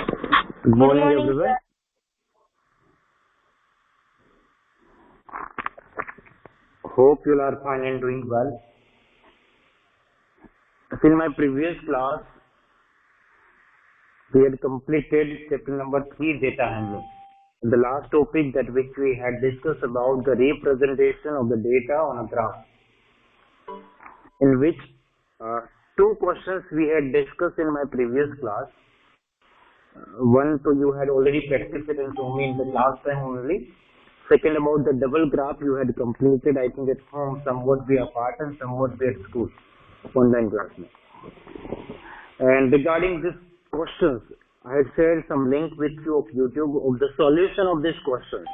Good morning, morning, everyone. Hope you all are fine and doing well. In my previous class, we had completed chapter number 3, data handling. The last topic that which we had discussed about the representation of the data on a graph, in which two questions we had discussed in my previous class. One, so you had already practiced it and shown me in the last time only. Second, about the double graph you had completed, I think at home, somewhat we apart and somewhat we at school, online class. And regarding this questions, I had shared some link with you of YouTube of the solution of this question.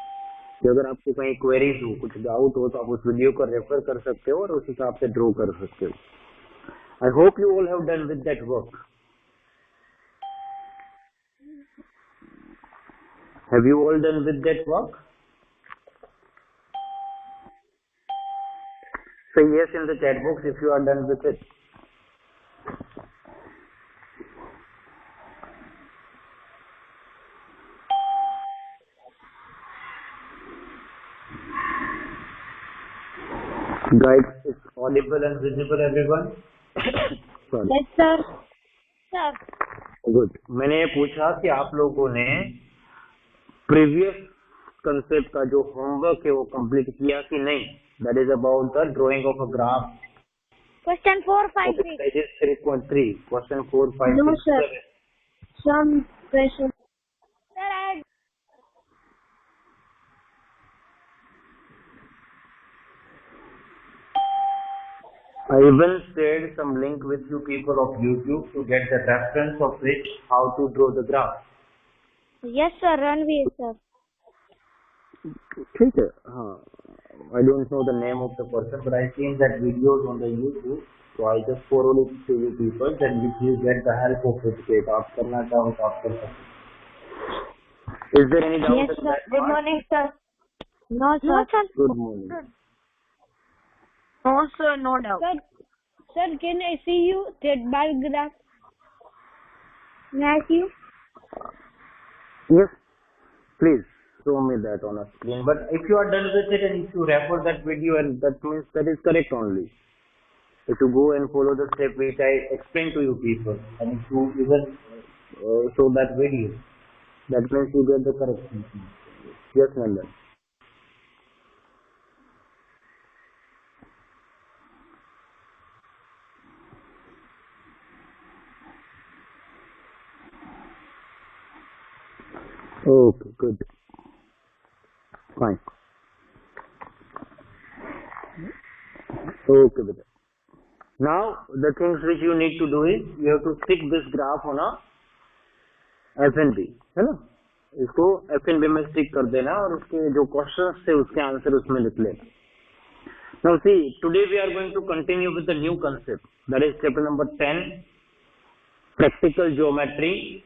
कि अगर आपको कहीं queries हो, कुछ doubt हो, तो आप उस वीडियो को रेफर कर सकते हो और उस हिसाब से ड्रॉ कर सकते हो. I hope you all have done with that work. Have you all done with that work? Say yes in the chat box if you are done with it. Guys, it's audible and visible everyone? Sorry. Yes, sir. Sir. Good. मैंने पूछा कि आप लोगों ने previous concept का जो homework है वो कंप्लीट किया कि नहीं. That is about the drawing of a graph. Question 4, 5, 6. Pages 3.3. Question 4, 5, No, 6, sir. 7. Some question. Sir, I even shared some link with you people of YouTube to get the reference of which how to draw the graph. Yes, sir. Ranveer, sir. ठीक है. हाँ. I don't know the name of the person, but I seen that videos on the YouTube, so I just forward it to you people. Then if you get the help of it, कि आप करना चाहो तो आप कर सकते. Is there any doubt? Yes, in sir. that Good part? morning, sir. No, sir. No, sir. Good morning. No, sir. No doubt. Sir, can I see you that bar graph? May I see you? Yes. Please show me that on a screen. But if you are done with it and if you refer that video, and that means that is correct only. If you go and follow the step which I explained to you people, and if you even show that video, that means you get the correct thinking. Yes, Nandan. Okay, good. Fine. Okay, beta. Now, the things which you need to do is, you have to stick this graph on a FNB, है ना? इसको FNB में stick कर देना और उसके जो questions थे उसके आंसर उसमें लिख लेना. Now see, today we are going to continue with the new concept. That is chapter number 10, practical geometry,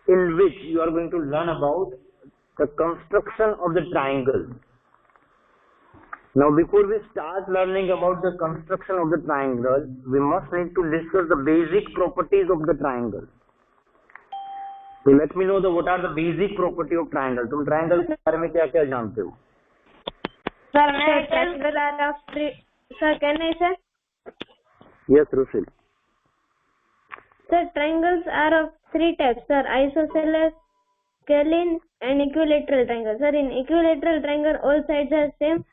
in which you are going to learn about the construction of the triangle. Now, before we start learning about the construction of the triangle, we must need to discuss the basic properties of the triangle. So, let me know what are the basic property of triangle. तुम triangle के बारे में क्या-क्या जानते हो? Sir, triangle are of three. Sir, can I say? Yes, Rushil. Sir, triangles are of three types, sir. Isosceles, scalene, and equilateral triangle. Sir, in equilateral triangle, all sides are same.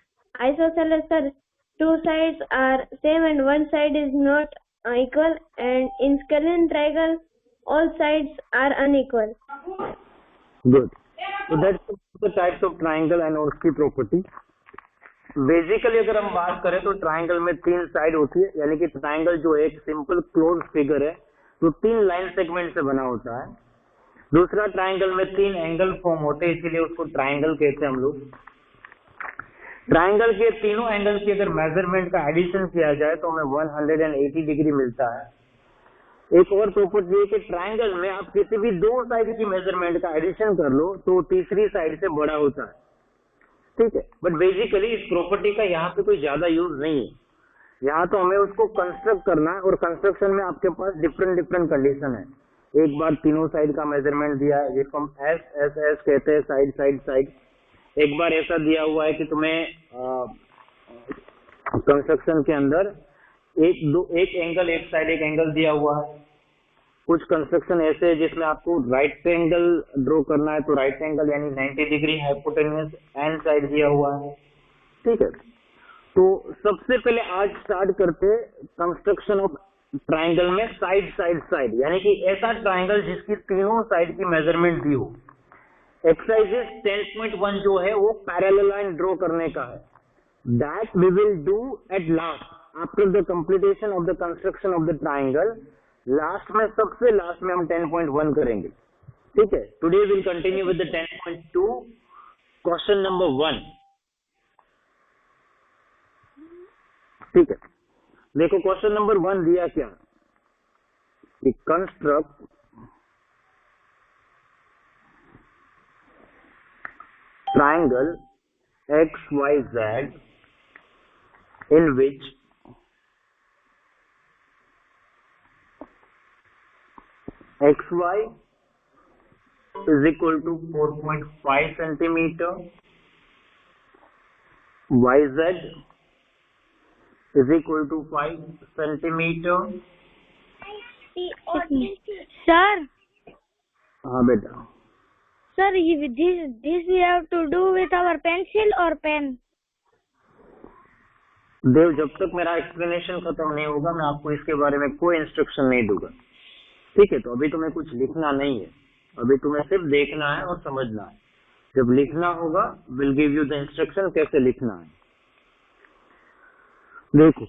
Isosceles, sir, two sides are same and one side is not equal. And in scalene triangle, all sides are unequal. Good. So that's the types of triangle and उसकी property. Basically अगर हम बात करें तो triangle में तीन side होती है, यानी कि ट्राइंगल जो एक सिंपल क्लोज फिगर है तो तीन लाइन सेगमेंट से बना होता है. दूसरा, ट्राइंगल में तीन एंगल फॉर्म होते हैं, इसीलिए उसको ट्राइंगल कहते हैं हम लोग. ट्राइंगल के तीनों एंगल की अगर मेजरमेंट का एडिशन किया जाए तो हमें 180 डिग्री मिलता है. एक और प्रॉपर्टी है कि ट्राइंगल में आप किसी भी दो साइड की मेजरमेंट का एडिशन कर लो तो तीसरी साइड से बड़ा होता है. ठीक है, बट बेसिकली इस प्रॉपर्टी का यहाँ पे कोई ज्यादा यूज नहीं है. यहाँ तो हमें उसको कंस्ट्रक्ट करना है और कंस्ट्रक्शन में आपके पास डिफरेंट कंडीशन है. एक बार तीनों साइड का मेजरमेंट दिया है जिसको हम एस एस एस कहते हैं, साइड साइड साइड। एक बार ऐसा दिया हुआ है कि तुम्हें कंस्ट्रक्शन के अंदर एक एंगल एक साइड एक एंगल दिया हुआ है। कुछ कंस्ट्रक्शन ऐसे है जिसमें आपको राइट ट्रायंगल ड्रॉ करना है, तो राइट एंगल यानी 90 डिग्री हाइपोटेन्यूज एंड साइड दिया हुआ है। ठीक है, तो सबसे पहले आज स्टार्ट करते कंस्ट्रक्शन ऑफ ट्रायंगल में साइड साइड साइड, यानी कि ऐसा ट्रायंगल जिसकी तीनों साइड की मेजरमेंट दी हो। एक्सरसाइज 10.1 जो है वो पैरेलल लाइन ड्रॉ करने का है। That we will do at last after the completion of the construction of the triangle. Last में, सबसे लास्ट में हम 10.1 करेंगे। ठीक है, today will continue with the 10.2 question number 1। ठीक है, देखो क्वेश्चन नंबर 1 दिया क्या कि construct triangle XYZ in which XY is equal to 4.5 centimeter, YZ is equal to 5 centimeter। Sir, हाँ बेटा, sir, this we have to do with our pencil or pen? देव, जब तक मेरा एक्सप्लेनेशन खत्म नहीं होगा मैं आपको इसके बारे में कोई इंस्ट्रक्शन नहीं दूंगा। ठीक है, तो अभी तुम्हें कुछ लिखना नहीं है, अभी तुम्हें सिर्फ देखना है और समझना है। जब लिखना होगा will give you the instruction कैसे लिखना है। देखो,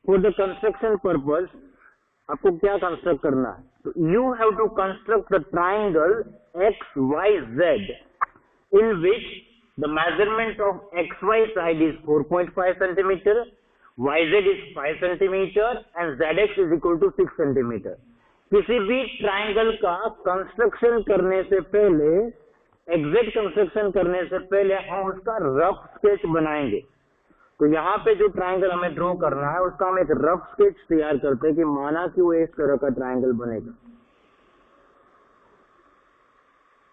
फॉर द कंस्ट्रक्शन पर्पज आपको क्या कंस्ट्रक्ट करना है, तो you have to construct the triangle XYZ in which the measurement of XY side is 4.5 centimeter, YZ is 5 centimeter and ZX is equal to 6 centimeter। किसी भी ट्रायंगल का construction करने से पहले, एग्जैक्ट कंस्ट्रक्शन करने से पहले हम उसका रफ स्केच बनाएंगे। तो यहाँ पे जो ट्रायंगल हमें ड्रॉ करना है उसका हम एक रफ स्केच तैयार करते हैं कि माना कि वो इस तरह का ट्रायंगल बनेगा,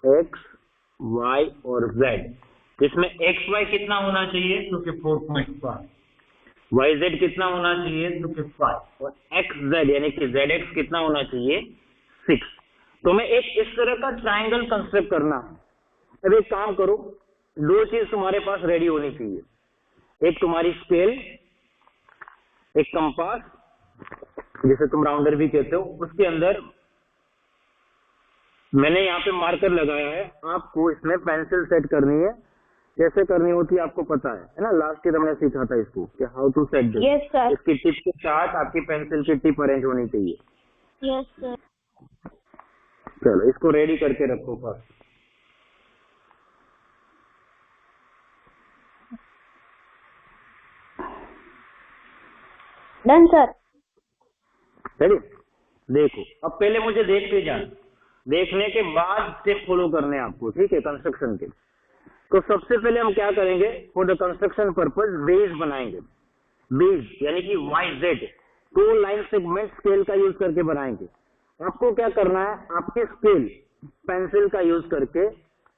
X, Y और Z, जिसमें XY कितना होना चाहिए, तो कि 4.5, YZ कितना होना चाहिए, तो कि 5 और XZ यानी कि ZX कितना होना चाहिए, 6। तो मैं एक इस तरह का ट्रायंगल कंस्ट्रक्ट करना। अब एक काम करो, दो चीज तुम्हारे पास रेडी होनी चाहिए, एक तुम्हारी स्केल, एक कंपास जिसे तुम राउंडर भी कहते हो। उसके अंदर मैंने यहाँ पे मार्कर लगाया है, आपको इसमें पेंसिल सेट करनी है। कैसे करनी होती है आपको पता है ना, लास्ट ईयर हमने सीखा था इसको कि how to set this. Yes, sir. इसकी टिप के साथ आपकी पेंसिल की टिप अरेंज होनी चाहिए। Yes, sir. चलो इसको रेडी करके रखो फर्स्ट। Done, sir. रेडी? देखो, अब पहले मुझे देखते जाना, देखने के बाद स्टेप फॉलो करने आपको। ठीक है, कंस्ट्रक्शन के। तो सबसे पहले हम क्या करेंगे, for the construction purpose base बनाएंगे। बेस यानी कि YZ 2 लाइन सेगमेंट स्केल का यूज करके बनाएंगे। आपको क्या करना है, आपके स्केल पेंसिल का यूज करके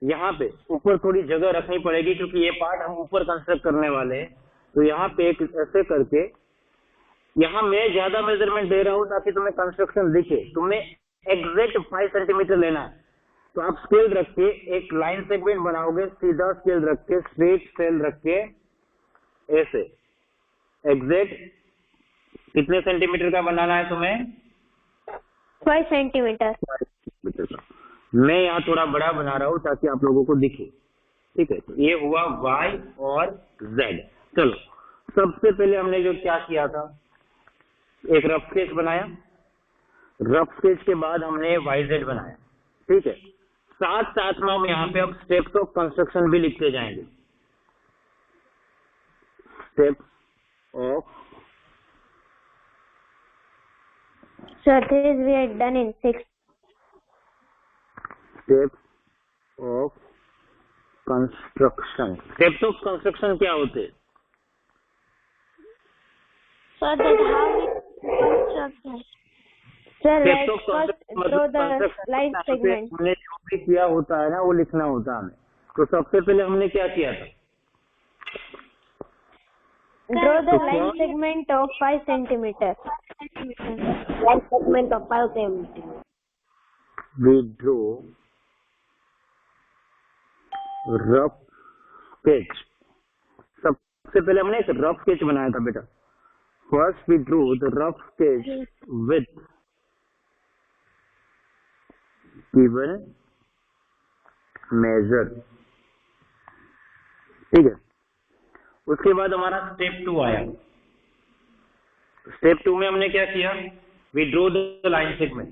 यहाँ पे ऊपर थोड़ी जगह रखनी पड़ेगी क्योंकि ये पार्ट हम ऊपर कंस्ट्रक्ट करने वाले हैं। तो यहाँ पे एक ऐसे करके, यहाँ मैं ज्यादा मेजरमेंट दे रहा हूँ ताकि तुम्हें कंस्ट्रक्शन दिखे। तुम्हें एग्जैक्ट 5 सेंटीमीटर लेना है, तो आप स्केल रख के एक लाइन सेगमेंट बनाओगे, सीधा स्केल रख के, स्ट्रेट स्केल रख के, ऐसे एग्जैक्ट कितने सेंटीमीटर का बनाना है तुम्हें, 5 सेंटीमीटर। मैं यहाँ थोड़ा बड़ा बना रहा हूँ ताकि आप लोगों को दिखे। ठीक है, तो ये हुआ Y और Z। चलो सबसे पहले हमने जो क्या किया था, एक रफ स्केच बनाया। रफ स्केच के बाद हमने YZ बनाया। ठीक है, साथ साथ में हम यहाँ पे अब स्टेप्स ऑफ कंस्ट्रक्शन भी लिखते जाएंगे। Steps of, Sir, this we had done in 6. Steps of construction. Steps of construction क्या होते हैं? Sir, that how we construct. Sir, Steps like of construction. first draw the line segment. हमने जो भी किया होता है ना वो लिखना होता है हमें। तो सबसे पहले हमने क्या किया था? Draw the line segment of 5 centimeter. Line segment of 5 centimeter. We drew rough sketch. सबसे पहले हमने एक रफ स्केच बनाया था बेटा। First we drew the rough sketch with given measure. ठीक है, उसके बाद हमारा स्टेप 2 आया। स्टेप 2 में हमने क्या किया? We draw the line segment.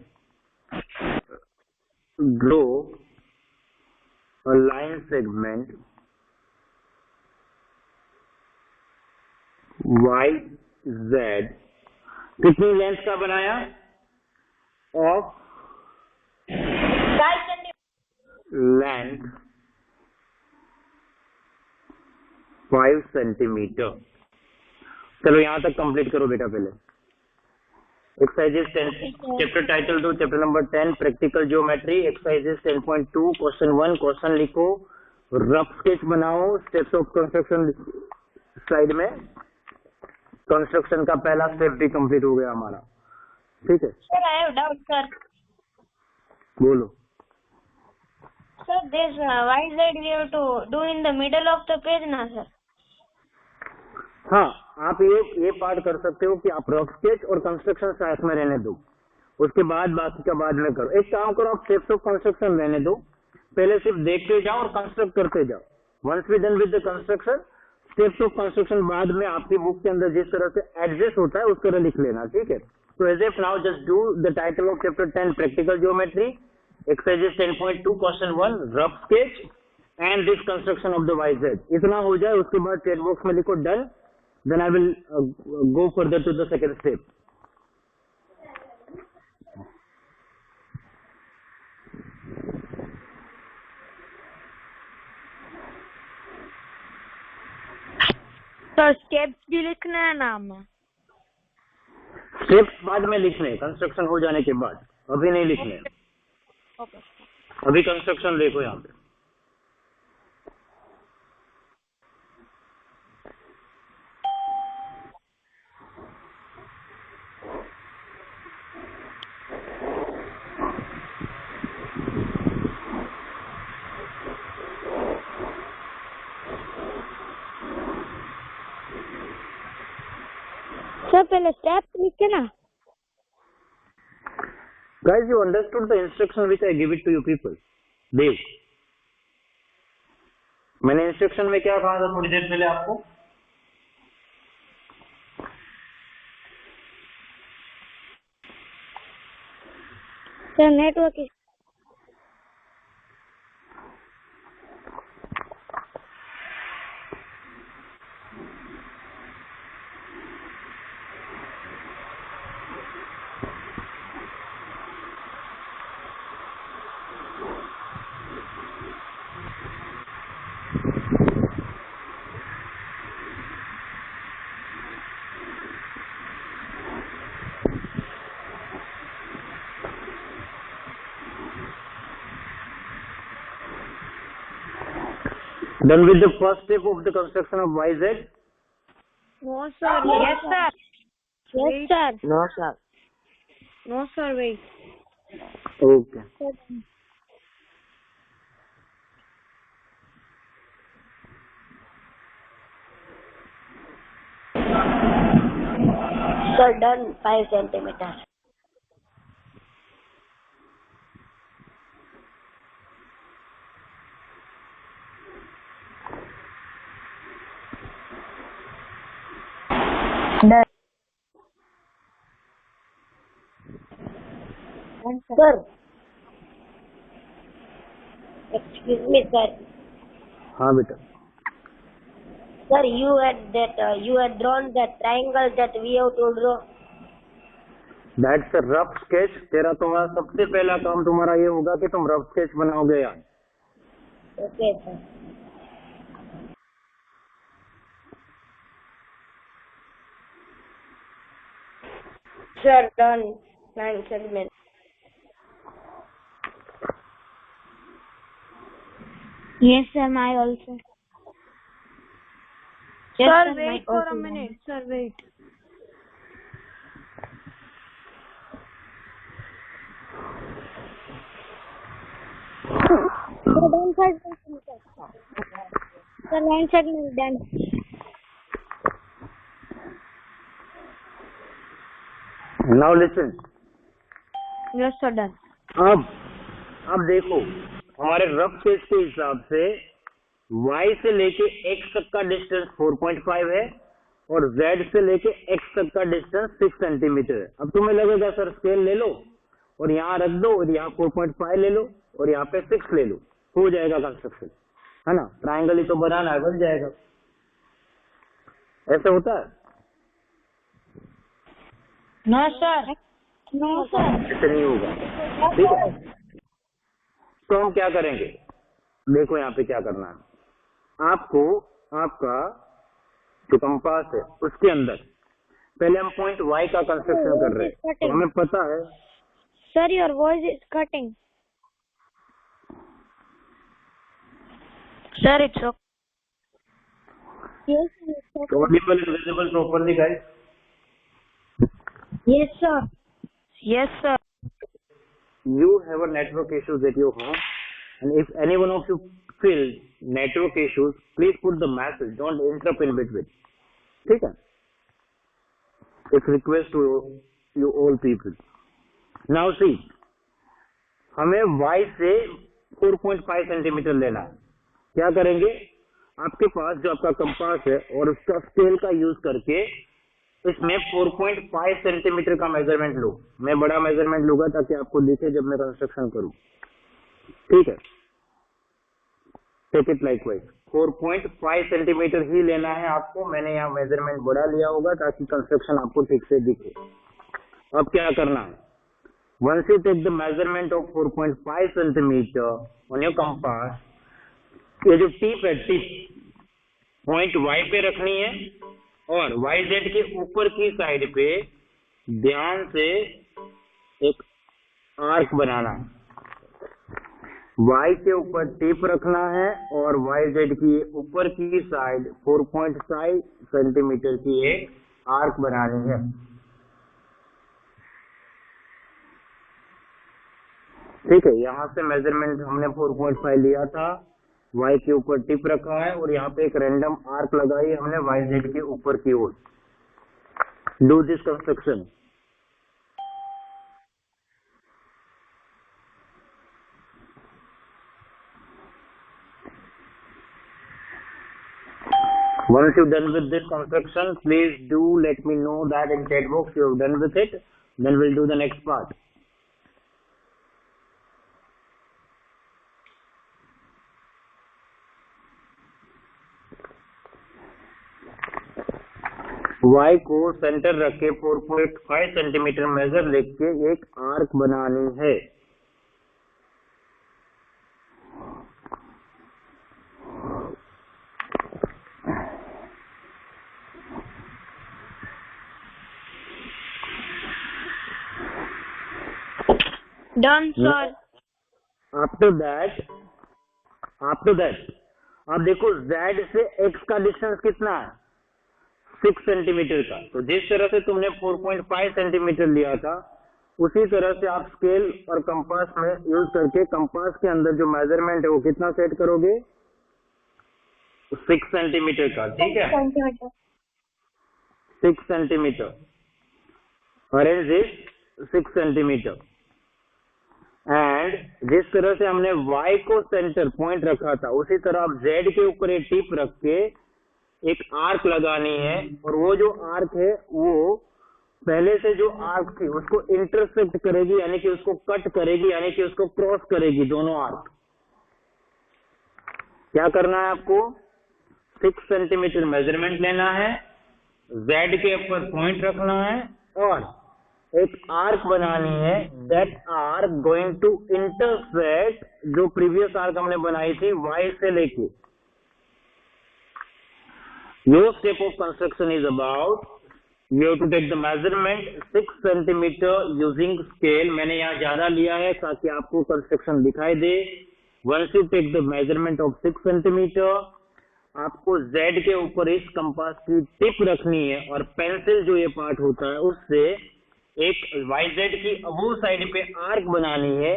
Draw a line segment YZ कितनी लेंथ का बनाया? Of length 5 centimetre. चलो यहां तक कंप्लीट करो बेटा। पहले एक्सरसाइजेस 10 चैप्टर टाइटल दो, chapter number 10 practical geometry, exercises 10.2 question 1 question लिखो, रफ स्केच बनाओ, स्टेप्स ऑफ कंस्ट्रक्शन स्लाइड में। कंस्ट्रक्शन का पहला स्टेप भी कंप्लीट हो गया हमारा। ठीक है Sir, I have doubt, sir. बोलो। Sir, this YZ we have to do in the middle of the page, na sir? हाँ, आप ये पार्ट कर सकते हो कि आप रफ स्केच और कंस्ट्रक्शन साथ में रहने दो, उसके बाद बाकी का बाद में करो। एक काम करो, आप स्टेप्स ऑफ कंस्ट्रक्शन रहने दो, पहले सिर्फ देखते जाओ और कंस्ट्रक्ट करते जाओ। Once we done with the construction, steps of construction बाद में आपकी बुक के अंदर जिस तरह से एडजस्ट होता है उस तरह लिख लेना। ठीक है, तो as if now just do the title of chapter 10 practical geometry, exercises 10.2 question 1 rough sketch and this construction of the YZ। इतना हो जाए उसके बाद चैट बॉक्स में लिखो done, then I will go further to the second step. तो steps भी लिखना है ना हमें? स्टेप्स बाद में लिखने, कंस्ट्रक्शन हो जाने के बाद, अभी नहीं लिखने। अभी कंस्ट्रक्शन देखो यहाँ पे। सर पहले स्टेप लिखे ना। Guys, you understood the instruction which I give it to you people? देव, मैंने इंस्ट्रक्शन में क्या कहा था थोड़ी देर पहले आपको? Sir network Done with the first step of the construction of YZ? No sir. Yes sir. Yes sir. No, sir. No sir, wait. Okay. Sir, done 5 centimeters. Done. Sir. Excuse me, sir. हाँ बेटा। Sir, you had drawn that triangle that we have to draw. That's a rough sketch. तुम्हारा सबसे पहला काम तुम्हारा ये होगा कि तुम रफ स्केच बनाओगे यार। Okay, sir. Sir, done 9 segment. Yes, sir, my also. Yes, Sir, sir, my wait for a also. minute. Sir, wait. Sir, done, sir. Sir, line segment done. Now listen. Yes, sir, done. अब देखो हमारे rough page के हिसाब से y से लेके x तक का डिस्टेंस 4.5 है और z से लेके x तक का डिस्टेंस 6 सेंटीमीटर है। अब तुम्हें लगेगा सर स्केल ले लो और यहाँ रख दो और यहाँ 4.5 ले लो और यहाँ पे 6 ले लो, हो जाएगा कंस्ट्रक्शन, है ना। ट्रायंगल ही तो बनाना है, बन जाएगा। ऐसे होता है? No, sir. No, sir. ऐसे नहीं होगा, ठीक है। तो हम क्या करेंगे, देखो यहाँ पे क्या करना है आपको। आपका जो कंपास है उसके अंदर पहले हम पॉइंट y का कंस्ट्रक्शन कर रहे हैं, तो हमें पता है। Sir, your voice is cutting. Sir, it's okay. Yes, sir. Audible and visible properly, guys. Yes, sir. Yes, sir. You have a network issues at your home, and if any one of you feel network issues, please put the message. Don't interrupt in between. ठीक है? It's request to you all people. Now see, हमें y से 4.5 centimetre लेना है। क्या करेंगे, आपके पास जो आपका कंपास है और उसका स्केल का यूज करके इसमें 4.5 सेंटीमीटर का मेजरमेंट लो। मैं बड़ा मेजरमेंट लूंगा ताकि आपको दिखे जब मैं कंस्ट्रक्शन करूं, ठीक है। Take it likewise 4.5 centimetre ही लेना है आपको। मैंने यहाँ मेजरमेंट बड़ा लिया होगा ताकि कंस्ट्रक्शन आपको ठीक से दिखे। अब क्या करना है, once you take the measurement of 4.5 centimetre on your compass, ये जो टिप है, टिप पॉइंट y पे रखनी है और YZ के ऊपर की साइड पे ध्यान से एक आर्क बनाना है। Y के ऊपर टिप रखना है और YZ की ऊपर की साइड 4.5 सेंटीमीटर की एक आर्क बनानी है। ठीक है, यहाँ से मेजरमेंट हमने 4.5 लिया था, y के ऊपर टिप रखा है और यहाँ पे एक रैंडम आर्क लगाई है हमने YZ के ऊपर की ओर। Do this construction. Once you're done with this construction, please do let me know that in chat box you have done with it. Then we'll do the next part. Y को centre रख के 4.5 centimetre measure लेके एक arc बनानी है। Done, sir. After that आप देखो Z से X का डिस्टेंस कितना है, 6 सेंटीमीटर का। तो जिस तरह से तुमने 4.5 सेंटीमीटर लिया था उसी तरह से आप स्केल और कंपास में यूज करके कंपास के अंदर जो मेजरमेंट है वो कितना सेट करोगे, 6 सेंटीमीटर का। ठीक है, 6 centimetre, arrange this 6 centimetre. And जिस तरह से हमने Y को सेंटर पॉइंट रखा था उसी तरह आप Z के ऊपर एक टिप रख के एक आर्क लगानी है और वो जो आर्क है वो पहले से जो आर्क थी उसको इंटरसेक्ट करेगी, यानी कि उसको कट करेगी, यानी कि उसको क्रॉस करेगी दोनों आर्क। क्या करना है आपको, 6 सेंटीमीटर मेजरमेंट लेना है, Z के ऊपर पॉइंट रखना है और एक आर्क बनानी है। That arc going to intersect जो प्रीवियस आर्क हमने बनाई थी Y से लेके। Your step of construction is about you have to take the measurement 6 centimeter using scale। मैंने यहाँ ज्यादा लिया है ताकि आपको कंस्ट्रक्शन दिखाई दे। Once you take the measurement of 6 centimetre, आपको Z के ऊपर इस कंपास की टिप रखनी है और पेंसिल जो ये पार्ट होता है उससे एक YZ की अबू साइड पे आर्क बनानी है।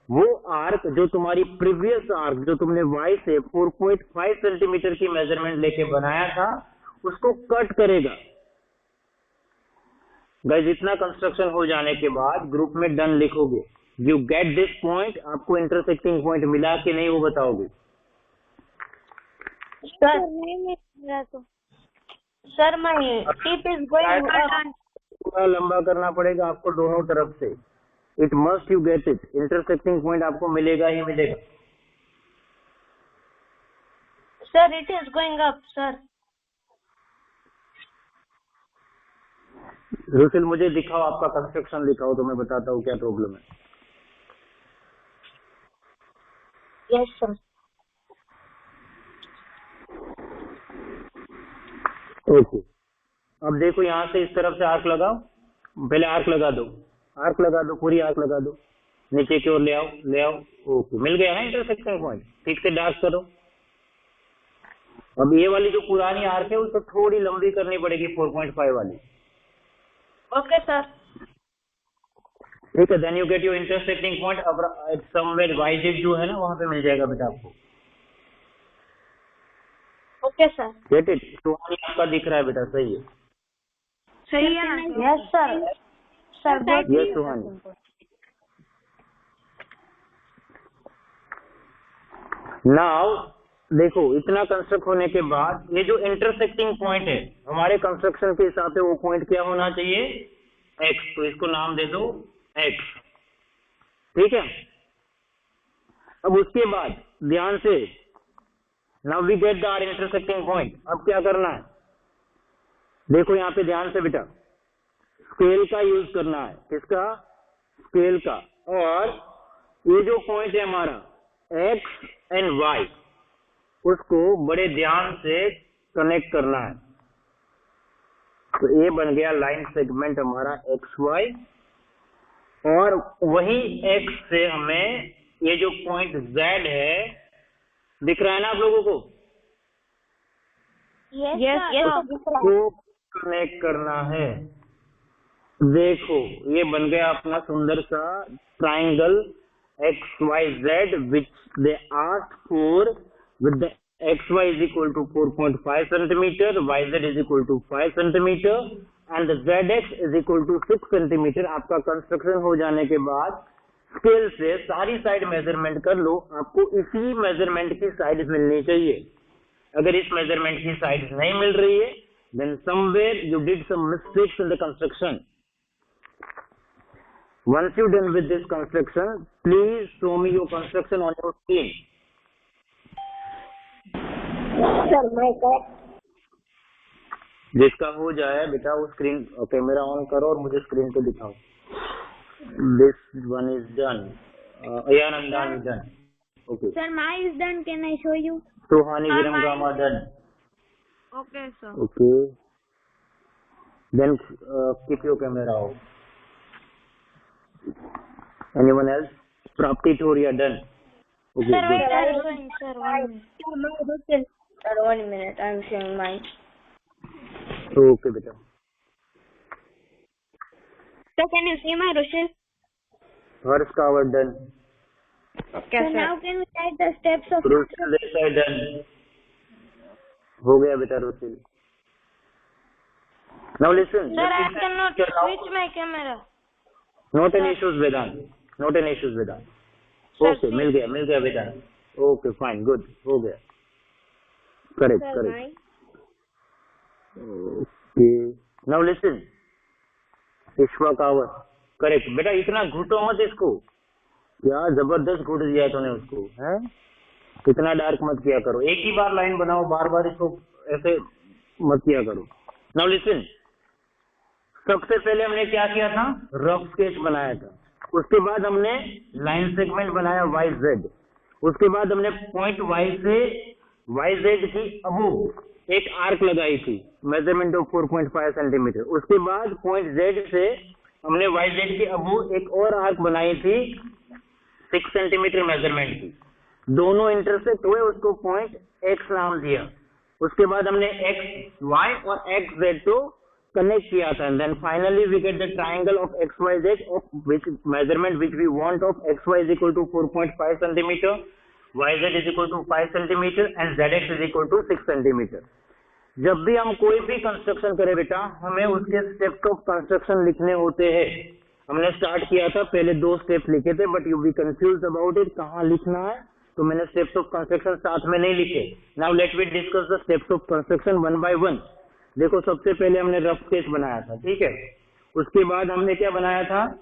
वो आर्क जो तुम्हारी प्रीवियस आर्क जो तुमने Y से 4.5 सेंटीमीटर की मेजरमेंट लेके बनाया था उसको कट करेगा। गाइस इतना कंस्ट्रक्शन हो जाने के बाद ग्रुप में डन लिखोगे। यू गेट दिस पॉइंट, आपको इंटरसेक्टिंग पॉइंट मिला कि नहीं वो बताओगे। सर नहीं मिला तो sir my tip is going पूरा लंबा करना पड़ेगा आपको दोनों तरफ से। It must you get it, intersecting point आपको मिलेगा ही मिलेगा। Sir it is going up sir. Rusil मुझे दिखाओ, आपका कंस्ट्रक्शन दिखाओ तो मैं बताता हूँ क्या प्रॉब्लम है। Yes sir. ओके अब देखो यहाँ से इस तरफ से आर्क लगाओ, पहले आर्क लगा दो, आर्क लगा दो, पूरी आर्क लगा दो, नीचे की ओर ले आओ, ले आओ। ओके मिल गया ना इंटरसेक्टिंग पॉइंट। ठीक से डार्क करो। अब ये वाली जो पुरानी आर्क है उसको थोड़ी लंबी करनी पड़ेगी 4.5 वाली। Okay sir. ठीक है, then you get your intersecting point. अब समवेयर YZ जो है ना वहां पे मिल जाएगा बेटा आपको। Okay sir. गेट इट, तो आपका दिख रहा है बेटा, सही है। सही है ना? Yes sir. सर यस सुहानी। नाउ देखो इतना कंस्ट्रक्ट होने के बाद ये जो इंटरसेक्टिंग पॉइंट है हमारे कंस्ट्रक्शन के हिसाब से वो पॉइंट क्या होना चाहिए, X। तो इसको नाम दे दो X। ठीक है, अब उसके बाद ध्यान से, now we get the are intersecting point. अब क्या करना है, देखो यहाँ पे ध्यान से बेटा, स्केल का यूज करना है। किसका? स्केल का। और ये जो पॉइंट है हमारा X एंड Y उसको बड़े ध्यान से कनेक्ट करना है। तो ये बन गया लाइन सेगमेंट हमारा XY, और वही X से हमें ये जो पॉइंट Z है दिख रहा है ना आप लोगों को, उसको कनेक्ट करना है। देखो ये बन गया अपना सुंदर सा triangle XYZ which they asked for with the XY is equal to 4.5 centimeter, YZ is equal to 5 centimeter and the ZX is equal to 6 centimeter। आपका कंस्ट्रक्शन हो जाने के बाद स्केल से सारी साइड मेजरमेंट कर लो, आपको इसी मेजरमेंट की साइड मिलनी चाहिए। अगर इस मेजरमेंट की साइड नहीं मिल रही है then somewhere you did some mistakes in the construction। Once you done with this construction, please show me your construction on your screen। Sir मैं जिसका हो जाए बेटा वो स्क्रीन कैमरा ऑन करो और मुझे स्क्रीन पे दिखाओ। This one is done, Ayanandan is done. Okay Sir, mine is done. Can I show you? Suhani Viramgama done. Okay, sir. Okay then keep your camera off. Anyone else? Prapti Toriya done. Okay Sir, wait, Sir, 1 minute. Sir, 1 minute. I'm showing mine. Okay बेटा। So can you see my Rushil? हर्ष कावड़ done. Okay, So sir. now can we write the steps of Ruchil Desai done. हो गया बेटा Ruchil. Now listen. Sir, I cannot switch my camera. Not an issues Vedant, not an issues Vedant. Okay मिल गया Vedant. Okay fine good, हो गया। Correct Sir, correct. mine? Okay now listen. Vishwa Kavar correct बेटा। इतना घुटो मत इसको, क्या जबरदस्त घुट दिया तूने उसको, है? इतना डार्क मत किया करो, एक ही बार लाइन बनाओ, बार बार इसको ऐसे मत किया करो। नाउ लिसन, सबसे पहले हमने क्या किया था, रफ स्केच बनाया था। उसके बाद हमने लाइन सेगमेंट बनाया YZ। उसके बाद हमने पॉइंट Y से YZ की अबू एक आर्क लगाई थी, मेजरमेंट ऑफ 4.5 सेंटीमीटर। उसके बाद पॉइंट Z से हमने YZ की अबू एक और आर्क बनाई थी 6 सेंटीमीटर मेजरमेंट की। दोनों इंटरसेक्ट हुए, उसको पॉइंट एक्स नाम दिया। उसके बाद हमने एक्स वाई और एक्स जेड को कनेक्ट किया था, and then finally we get the triangle of X Y Z of which measurement which we want of X Y is equal to 4.5 centimetre, Y Z is equal to 5 centimetre and Z X is equal to 6 centimetre. जब भी हम कोई भी construction करें बेटा, हमें उसके steps of construction लिखने होते हैं। हमने स्टार्ट किया था, पहले 2 स्टेप्स लिखे थे, but you be confuse about it, कहाँ लिखना है, तो मैंने स्टेप्स ऑफ कंस्ट्रक्शन साथ में नहीं लिखे। Now let we discuss the steps of construction one by one. देखो, सबसे पहले हमने रफ स्केच बनाया था, ठीक है। उसके बाद हमने क्या बनाया था,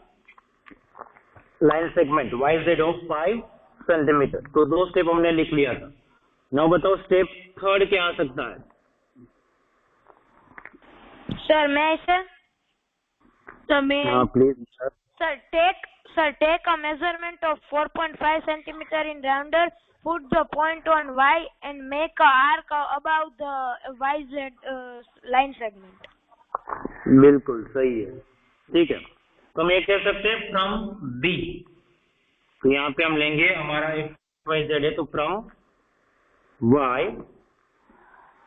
line segment Y Z of 5 centimetre. तो 2 स्टेप हमने लिख लिया था। नाउ बताओ स्टेप थर्ड क्या आ सकता है? Sir, may I say? Sir, may I? हाँ please. Sir, take a measurement of 4.5 centimeter in rounder, put the point on Y and make a arc above the YZ line segment. बिल्कुल सही है, ठीक है। तो हम ये कह सकते हैं फ्रॉम बी, तो यहाँ पे हम लेंगे हमारा एक्स वाई जेड है, तो from Y,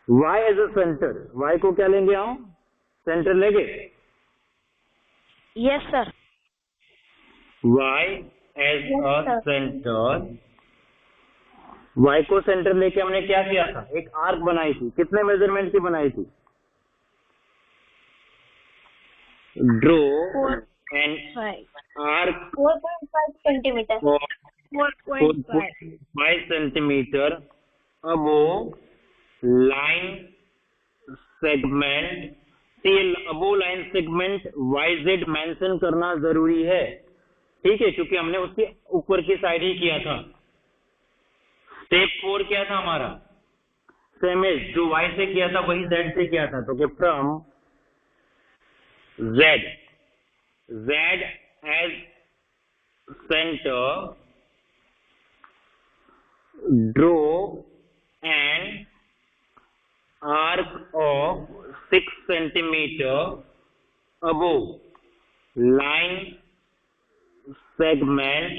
Y as a centre, Y को क्या लेंगे हम, सेंटर लेंगे। Yes, sir. y as a centre, y को सेंटर लेके हमने क्या किया था, एक आर्क बनाई थी। कितने मेजरमेंट की बनाई थी? Draw an arc 4.5 centimetre. 4.5 centimetre above line segment. Above line segment YZ mention करना जरूरी है, ठीक है, क्योंकि हमने उसके ऊपर की साइड ही किया था। स्टेप 4 क्या था हमारा, सेम एज जो Y से किया था वही Z से किया था। तो from Z as centre draw an arc of 6 centimeter above line segment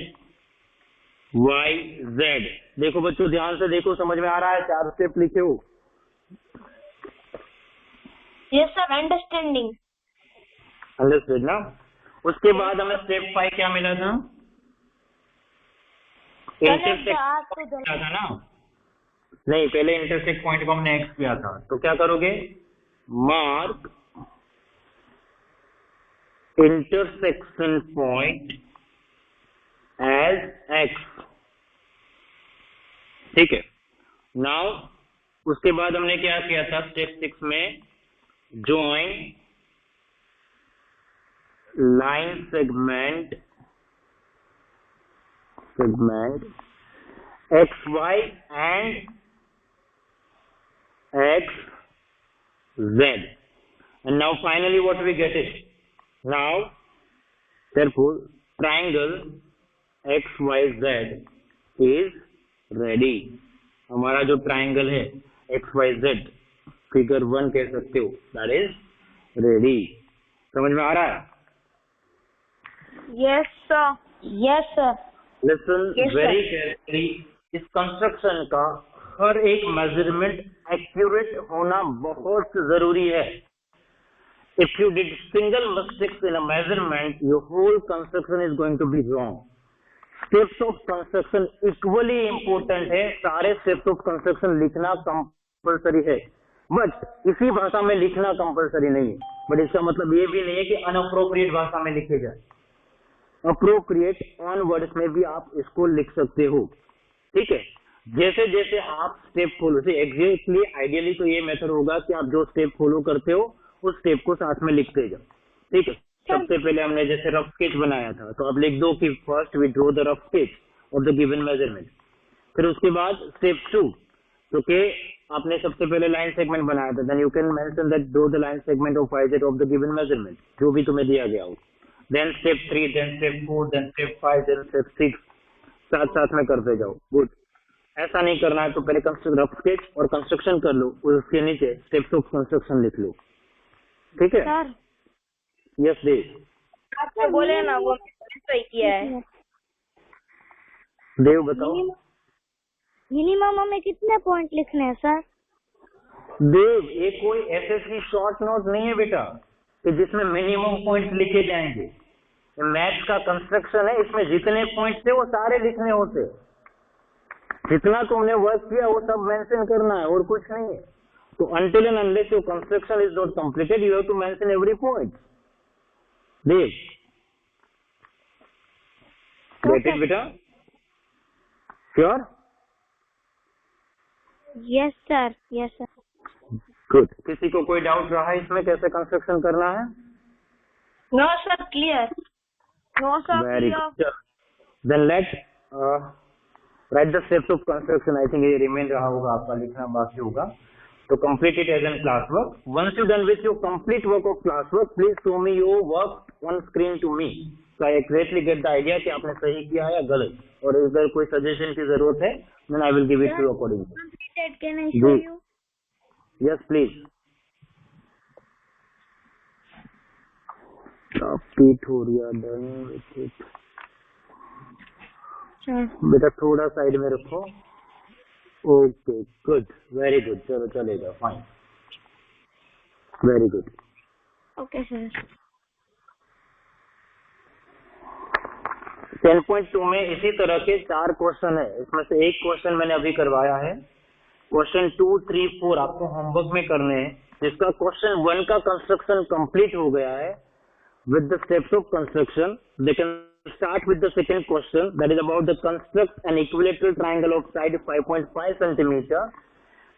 YZ। देखो बच्चों, ध्यान से देखो, समझ में आ रहा है? 4 स्टेप लिखे हो। Yes sir, understanding. अंडरस्टूड ना। उसके बाद हमें स्टेप 5 क्या मिला था, इंटरसेक्ट किया था ना। नहीं, पहले इंटरसेक्ट पॉइंट को हमने एक्स किया था, तो क्या करोगे, mark intersection point as X, ठीक है। नाउ उसके बाद हमने क्या किया था, स्टेप 6 में join line segment X Y and X, Z, and now finally what we get it? Now, therefore, triangle X, Y, Z is ready. हमारा जो ट्राइंगल है X, Y, Z, फिगर 1 कह सकते हो, that is ready. समझ में आ रहा है? Yes, sir. Yes sir. Listen very carefully. इस कंस्ट्रक्शन का हर एक मेजरमेंट एक्यूरेट होना बहुत जरूरी है। If you did single mistakes in a measurement, your whole construction is going to be wrong. Steps of construction equally important है, सारे स्टेप्स ऑफ कंस्ट्रक्शन लिखना कंपल्सरी है, बट इसी भाषा में लिखना कंपल्सरी नहीं है। बट इसका मतलब ये भी नहीं है कि अनअप्रोप्रिएट भाषा में लिखे जाए। अप्रोप्रिएट ऑन वर्ड्स में भी आप इसको लिख सकते हो, ठीक है। जैसे जैसे आप स्टेप फॉलो से एग्जैक्टली आइडियली तो ये मेथड होगा कि आप जो स्टेप फॉलो करते हो उस स्टेप को साथ में लिखते जाओ, ठीक है। सबसे पहले हमने जैसे रफ स्केच बनाया था, तो आप लिख दो कि first we draw the rough sketch of the given measurement. फिर उसके बाद स्टेप 2, तो के आपने सबसे पहले लाइन सेगमेंट बनाया था, then you can mention that draw the line segment of YZ of the given measurement, जो भी तुम्हें दिया गया हो। Then step 3, then step 4, then step 5, then step 6, साथ साथ में करते जाओ। गुड। ऐसा नहीं करना है तो पहले रफ स्केच और कंस्ट्रक्शन कर लो, उसके नीचे स्टेप्स ऑफ कंस्ट्रक्शन लिख लो, ठीक है। सर, यस देव, आपने बोले ना वो सही किया है। देव बताओ। मिनिमम हमें कितने पॉइंट लिखने हैं सर? देव, ये कोई एसएससी शॉर्ट नोट नहीं है बेटा कि जिसमें मिनिमम पॉइंट्स लिखे जाएंगे। मैथ्स का कंस्ट्रक्शन है, इसमें जितने पॉइंट्स थे वो सारे लिखने होते। जितना तुमने वर्क किया वो सब मेंशन करना है और कुछ नहीं है। तो until and unless your construction is not completed, you have to mention every point. Dev, get it बेटा? Sure? Yes sir, yes sir. Good. किसी को कोई डाउट रहा है इसमें कैसे कंस्ट्रक्शन करना है? No sir, clear. No sir, Very clear. good. Then let's write the steps of construction. I think ये remain रहा होगा, आपका लिखना बाकी होगा। तो complete it as in classwork. Once you're done with your complete work of classwork, please show me your work on screen to me. So I exactly get the idea कि आपने सही किया है या गलत, और अगर कोई सजेशन की जरूरत है then I will give it to you accordingly. Completed. Can I show you? Yes, please. Complete हो रहा, done with it. बेटा थोड़ा साइड में रखो। ओके, गुड, वेरी गुड, चलो चलेगा, fine, very good. Okay sir. 10.2 में इसी तरह के 4 क्वेश्चन है, इसमें से एक क्वेश्चन मैंने अभी करवाया है। क्वेश्चन 2, 3, 4 आपको होमवर्क में करने हैं, जिसका क्वेश्चन 1 का कंस्ट्रक्शन कंप्लीट हो गया है with the steps of construction. They can start with the second question, that is about the construct an equilateral triangle of side 5.5 centimeter.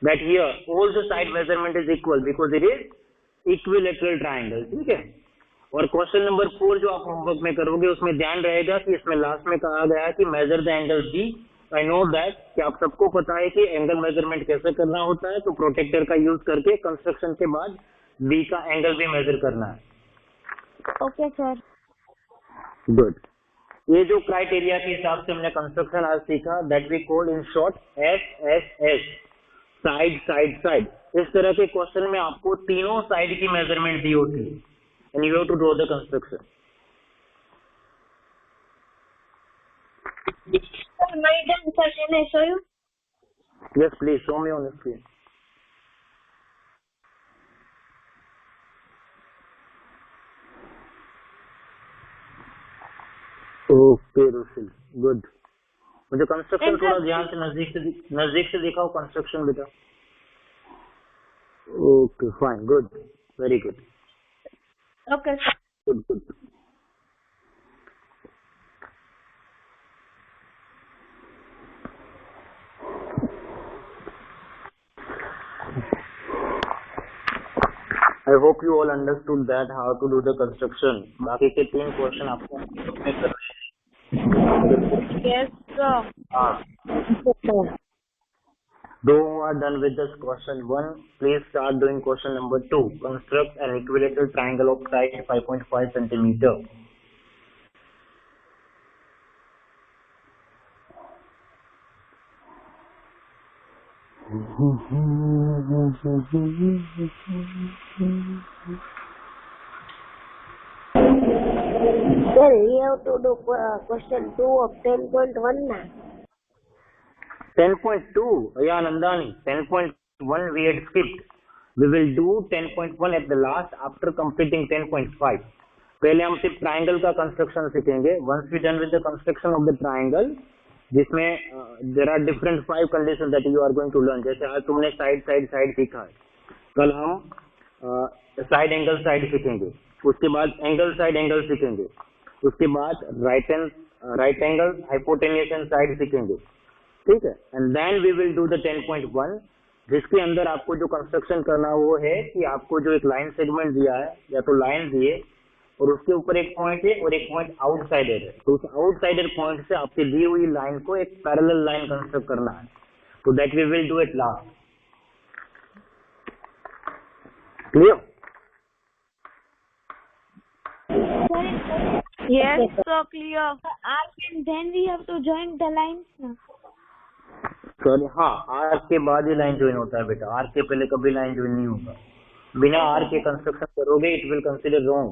That here all the side measurement is equal because it is equilateral triangle. ठीक है। और question number 4 जो आप homework में करोगे उसमें ध्यान रहेगा कि इसमें लास्ट में कहा गया है कि measure the angle B. I know that कि आप सबको पता है कि एंगल मेजरमेंट कैसे करना होता है, तो प्रोटेक्टर का यूज करके कंस्ट्रक्शन के बाद बी का एंगल भी मेजर करना है। Okay sir. गुड। ये जो क्राइटेरिया के हिसाब से हमने कंस्ट्रक्शन आज सीखा, that we call in short SSS, side side side. इस तरह के क्वेश्चन में आपको तीनों साइड की मेजरमेंट दी होती है and you have to draw the construction. My done sir. Can I show you? Yes please, show me on the screen. Okay Rushil, good. मुझे कंस्ट्रक्शन थोड़ा ध्यान से नजदीक से दिखाओ कंस्ट्रक्शन बेटा। Okay fine, good, very good, Okay sir. Good good. I hope you all understood that how to do the construction. बाकी के 3 क्वेश्चन आपको करने हैं। Yes sir. Those who are done with this question 1, please start doing question number 2. Construct an equilateral triangle of side 5.5 centimeter. Sir, we have to do question 2 of 10.1 now. 10.2, yeah Nandani, 10.1 we had skipped. We will do 10.1 at the last after completing 10.5. पहले हम सिर्फ triangle का construction सीखेंगे। Once we done with the construction of the triangle, जिसमें there are different 5 conditions that you are going to learn. जैसे आज तुमने side side side सीखा है, कल हम साइड एंगल साइड सीखेंगे, उसके बाद एंगल साइड एंगल सीखेंगे, उसके बाद राइट एंगल हाइपोटेन्यूस साइड सीखेंगे, ठीक है। And then we will do the 10.1, जिसके अंदर आपको जो कंस्ट्रक्शन करना वो है कि आपको जो एक लाइन सेगमेंट दिया है या तो लाइन दिए और उसके ऊपर एक पॉइंट है और एक पॉइंट आउटसाइडर है, तो उस आउटसाइडर पॉइंट से आपकी दी हुई लाइन को एक पैरेलल लाइन कंस्ट्रक्ट करना है। तो that we will do it last. Clear? Yes sir, clear. Arc and then we have to join the lines now. Sorry, हाँ, आर्क के बाद ही लाइन ज्वाइन होता है बेटा, आर्क के पहले कभी लाइन ज्वाइन नहीं होगा। बिना आर्क के कंस्ट्रक्शन करोगे it will consider wrong.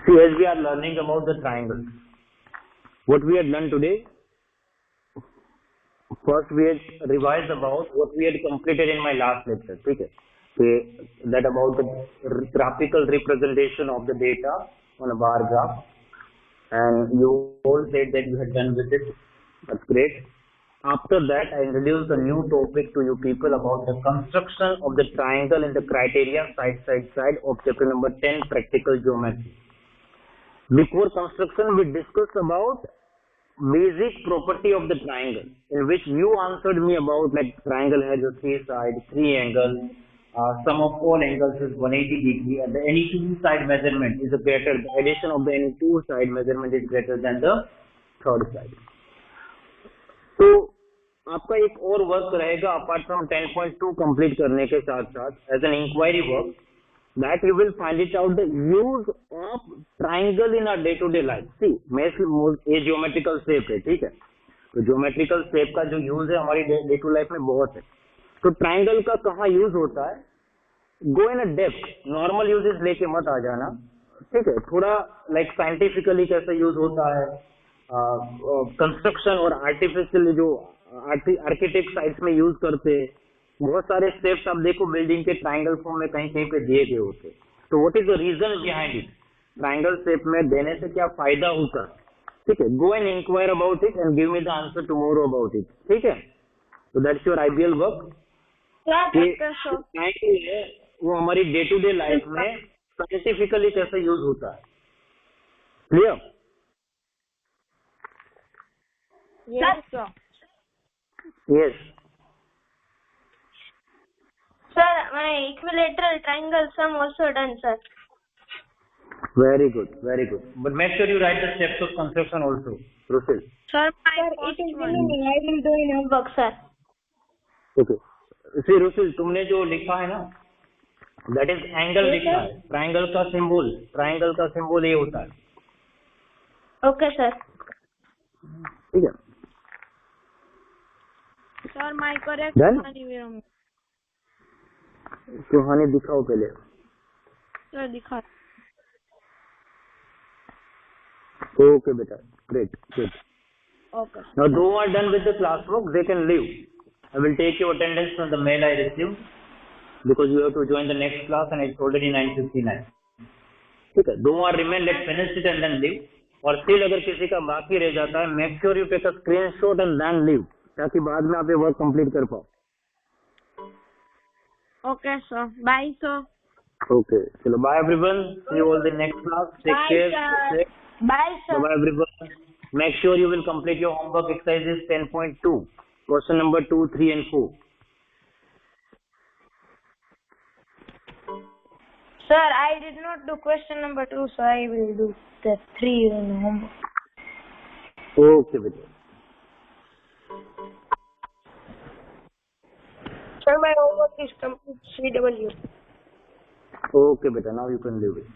See, as we are learning about the triangles, what we had learned today, first we had revised about what we had completed in my last lecture. Okay, that about the graphical representation of the data on a bar graph, and you all said that you had done with it. That's great. After that, I introduced a new topic to you people about the construction of the triangle in the criteria side of chapter number 10, practical geometry. Before construction, we discussed about basic property of the triangle, in which you answered me about like triangle has a 3 sides, 3 angles, sum of all angles is 180 degree, and the any two side measurement is greater, the addition of the any two side measurement is greater than the third side. तो आपका एक और work रहेगा apart from 10.2 complete करने के साथ साथ as an inquiry work, that you will find it out the use of triangle in our day to day life. See, ये geometrical shape है, ठीक है, तो geometrical shape का जो यूज है हमारी डे टू लाइफ में बहुत है. तो ट्राइंगल का कहाँ यूज होता है, गो इन अ डेप्थ, नॉर्मल यूजेस लेके मत आ जाना, ठीक है, थोड़ा लाइक साइंटिफिकली कैसे यूज होता है, कंस्ट्रक्शन और आर्टिफिशियल जो आर्किटेक्ट साइट्स में यूज करते हैं, बहुत सारे स्टेप्स आप देखो बिल्डिंग के ट्राइंगल फॉर्म में कहीं कहीं पे दिए गए होते. तो what is the reason behind it, triangle shape में देने से क्या फायदा होता है, ठीक है. Go and inquire about it and give me the answer tomorrow about it, ठीक है. तो that's your ideal work. Triangle है वो हमारी डे टू डे लाइफ में साइंटिफिकली कैसे यूज होता है. Clear? Yes Sir, my equilateral triangle sum also done, sir. Very good, very good. But make sure you write the steps of construction also, Rusil. Sir, Sir, it is remaining. I will do in homework, sir. Okay. See, Rusil, तुमने जो लिखा है ना, that is angle लिखा है. Triangle का symbol ये होता है. Okay, sir. ठीक है. sir, my correct Done? one. कहानी दिखाओ पहले. Sir, दिखा. Okay, beta. Great, good. Okay. Now, those who are done with the classwork, they can leave. I will take your attendance from the mail I received because you have to join the next class and it's already 9:59. ठीक है. Those who are remain, let's finish it and then leave. और still अगर किसी का बाकी रह जाता है, make sure you take a screenshot and then leave, ताकि बाद में आप ये वर्क कंप्लीट कर पाओ. Okay, sir. Bye, sir. Okay. चलो, bye everyone. See you all the next class. Take care. Sir. Bye, sir. Bye everyone. Make sure you will complete your homework exercises 10.2, question number 2, 3 and 4. Sir, I did not do question number 2, so I will do the 3 in homework. Okay, beta. Sir, my homework is complete. CW. Okay, beta. Now you can leave it.